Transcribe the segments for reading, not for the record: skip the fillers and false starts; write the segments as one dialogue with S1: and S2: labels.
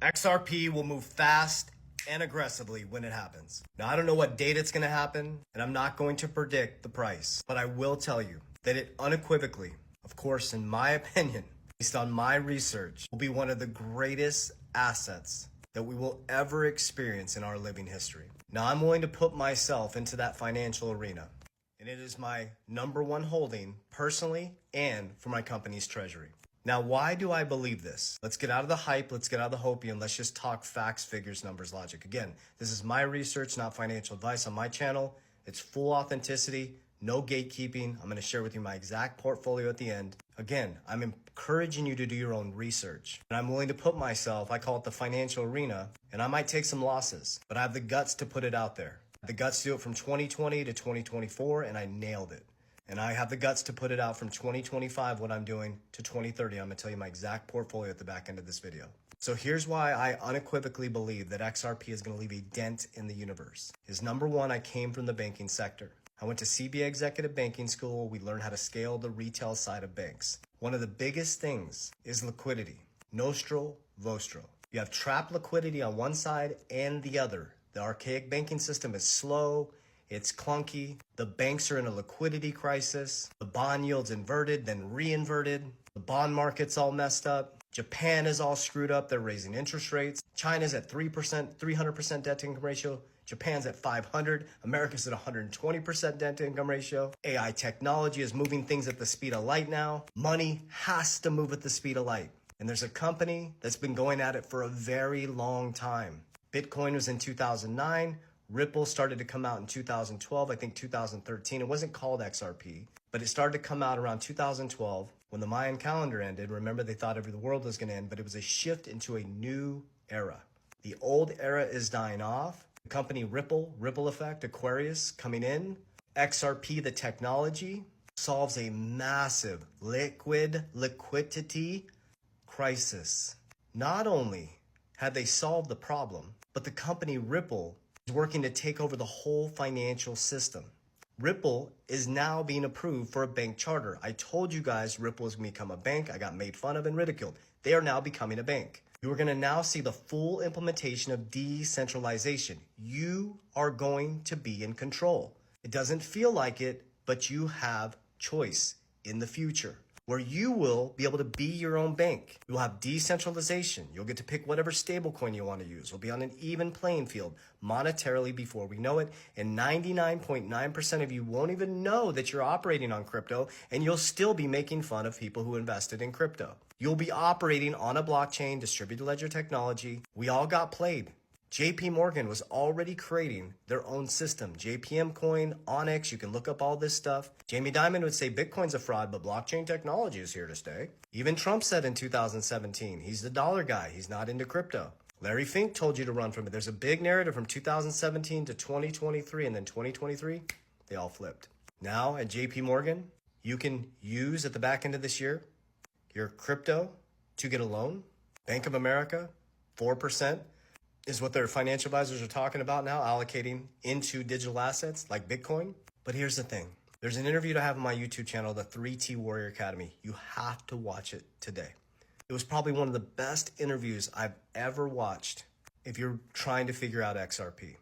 S1: XRP will move fast and aggressively when it happens. Now, I don't know what date it's going to happen, and I'm not going to predict the price, but I will tell you that it unequivocally, of course, in my opinion, based on my research, will be one of the greatest assets that we will ever experience in our living history. Now, I'm willing to put myself into that financial arena, and it is my number one holding personally and for my company's treasury. Now, why do I believe this? Let's get out of the hype, let's get out of the hopium, let's just talk facts, figures, numbers, logic. Again, this is my research, not financial advice on my channel. It's full authenticity, no gatekeeping. I'm gonna share with you my exact portfolio at the end. Again, I'm encouraging you to do your own research. And I'm willing to put myself, I call it the financial arena, and I might take some losses, but I have the guts to put it out there. I have the guts to do it from 2020 to 2024, and I nailed it. And I have the guts to put it out from 2025, what I'm doing, to 2030. I'm gonna tell you my exact portfolio at the back end of this video. So here's why I unequivocally believe that XRP is gonna leave a dent in the universe. Is number one, I came from the banking sector. I went to CBA Executive Banking School. We learned how to scale the retail side of banks. One of the biggest things is liquidity. Nostro, vostro. You have trapped liquidity on one side and the other. The archaic banking system is slow. It's clunky. The banks are in a liquidity crisis. The bond yield's inverted, then re-inverted. The bond market's all messed up. Japan is all screwed up. They're raising interest rates. China's at 3%, 300% debt to income ratio. Japan's at 500. America's at 120% debt to income ratio. AI technology is moving things at the speed of light now. Money has to move at the speed of light. And there's a company that's been going at it for a very long time. Bitcoin was in 2009. Ripple started to come out in 2012, I think 2013. It wasn't called XRP, but it started to come out around 2012 when the Mayan calendar ended. Remember, they thought the world was going to end, but it was a shift into a new era. The old era is dying off. The company Ripple Effect, Aquarius coming in. XRP, the technology, solves a massive liquidity crisis. Not only had they solved the problem, but the company Ripple is working to take over the whole financial system. Ripple is now being approved for a bank charter. I told you guys Ripple is going to become a bank. I got made fun of and ridiculed. They are now becoming a bank. You are going to now see the full implementation of decentralization. You are going to be in control. It doesn't feel like it, but you have choice in the future, where you will be able to be your own bank. You'll have decentralization. You'll get to pick whatever stablecoin you want to use. We'll be on an even playing field monetarily before we know it. And 99.9% of you won't even know that you're operating on crypto, and you'll still be making fun of people who invested in crypto. You'll be operating on a blockchain, distributed ledger technology. We all got played. JP Morgan was already creating their own system. JPM Coin, Onyx, you can look up all this stuff. Jamie Dimon would say Bitcoin's a fraud, but blockchain technology is here to stay. Even Trump said in 2017, he's the dollar guy. He's not into crypto. Larry Fink told you to run from it. There's a big narrative from 2017 to 2023, and then 2023, they all flipped. Now at JP Morgan, you can use at the back end of this year your crypto to get a loan. Bank of America, 4%. Is what their financial advisors are talking about now, allocating into digital assets like Bitcoin. But here's the thing. There's an interview I have on my YouTube channel, the 3T Warrior Academy. You have to watch it today. It was probably one of the best interviews I've ever watched if you're trying to figure out XRP.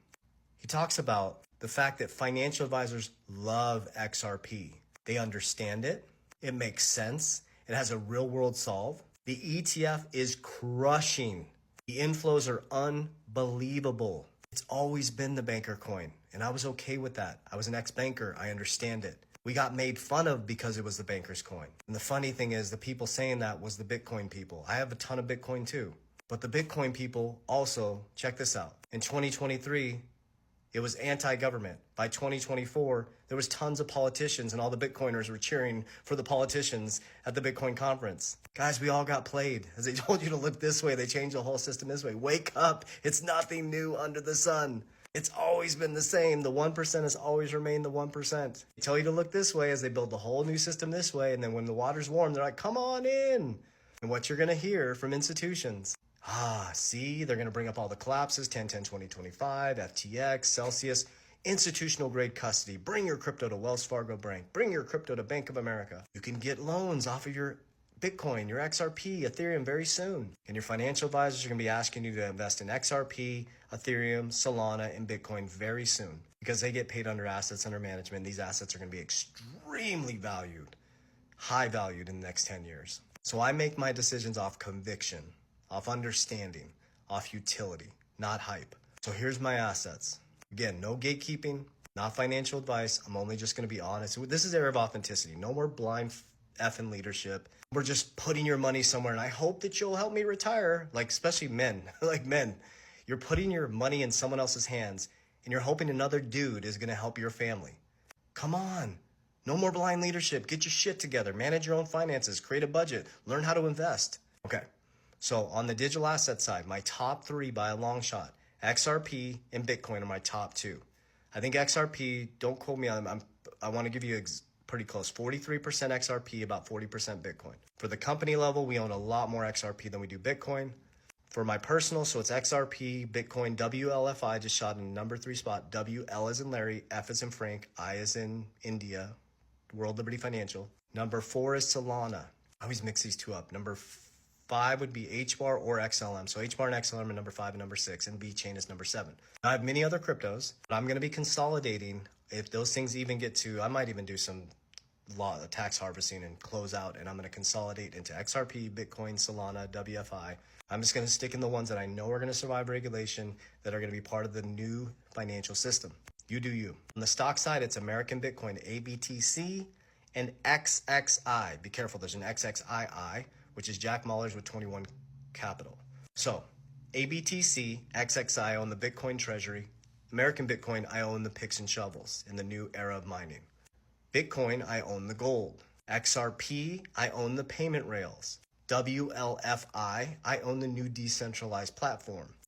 S1: He talks about the fact that financial advisors love XRP. They understand it. It makes sense. It has a real world solve. The ETF is crushing. The inflows are unbelievable. It's always been the banker coin, and I was okay with that. I was an ex-banker. I understand it. We got made fun of because it was the banker's coin. And the funny thing is, the people saying that was the Bitcoin people. I have a ton of Bitcoin too. But the Bitcoin people also, check this out. In 2023, it was anti-government. By 2024, there was tons of politicians, and all the Bitcoiners were cheering for the politicians at the Bitcoin conference. Guys, we all got played. As they told you to look this way, they changed the whole system this way. Wake up. It's nothing new under the sun. It's always been the same. The 1% has always remained the 1%. They tell you to look this way as they build the whole new system this way, and then when the water's warm, they're like, come on in. And what you're going to hear from institutions, see, they're going to bring up all the collapses, 10, 20, 25, FTX, Celsius, institutional grade custody. Bring your crypto to Wells Fargo Bank. Bring your crypto to Bank of America. You can get loans off of your Bitcoin, your XRP, Ethereum very soon. And your financial advisors are going to be asking you to invest in XRP, Ethereum, Solana, and Bitcoin very soon because they get paid under assets under management. These assets are going to be extremely valued, high valued in the next 10 years. So I make my decisions off conviction, off understanding, off utility, not hype. So here's my assets. Again, no gatekeeping, not financial advice. I'm only just going to be honest. This is era of authenticity. No more blind effing leadership. We're just putting your money somewhere, and I hope that you'll help me retire. Like, especially men, like men, you're putting your money in someone else's hands, and you're hoping another dude is going to help your family. Come on. No more blind leadership. Get your shit together. Manage your own finances. Create a budget. Learn how to invest. Okay. So on the digital asset side, my top three by a long shot, XRP and Bitcoin are my top two. I think XRP, don't quote me on them. I want to give you pretty close. 43% XRP, about 40% Bitcoin. For the company level, we own a lot more XRP than we do Bitcoin. For my personal, so it's XRP, Bitcoin, WLFI just shot in number 3 spot. WL as in Larry, F as in Frank, I as in India, World Liberty Financial. Number 4 is Solana. I always mix these two up. Number 5 would be HBAR or XLM. So HBAR and XLM are number 5 and number 6, and VeChain is number 7. I have many other cryptos, but I'm going to be consolidating. If those things even get to, I might even do some tax harvesting and close out, and I'm going to consolidate into XRP, Bitcoin, Solana, WFI. I'm just going to stick in the ones that I know are going to survive regulation, that are going to be part of the new financial system. You do you. On the stock side, it's American Bitcoin, ABTC, and XXI. Be careful, there's an XXII, which is Jack Mallers with 21 Capital. So, ABTC, XXI, I own the Bitcoin treasury. American Bitcoin, I own the picks and shovels in the new era of mining. Bitcoin, I own the gold. XRP, I own the payment rails. WLFI, I own the new decentralized platform.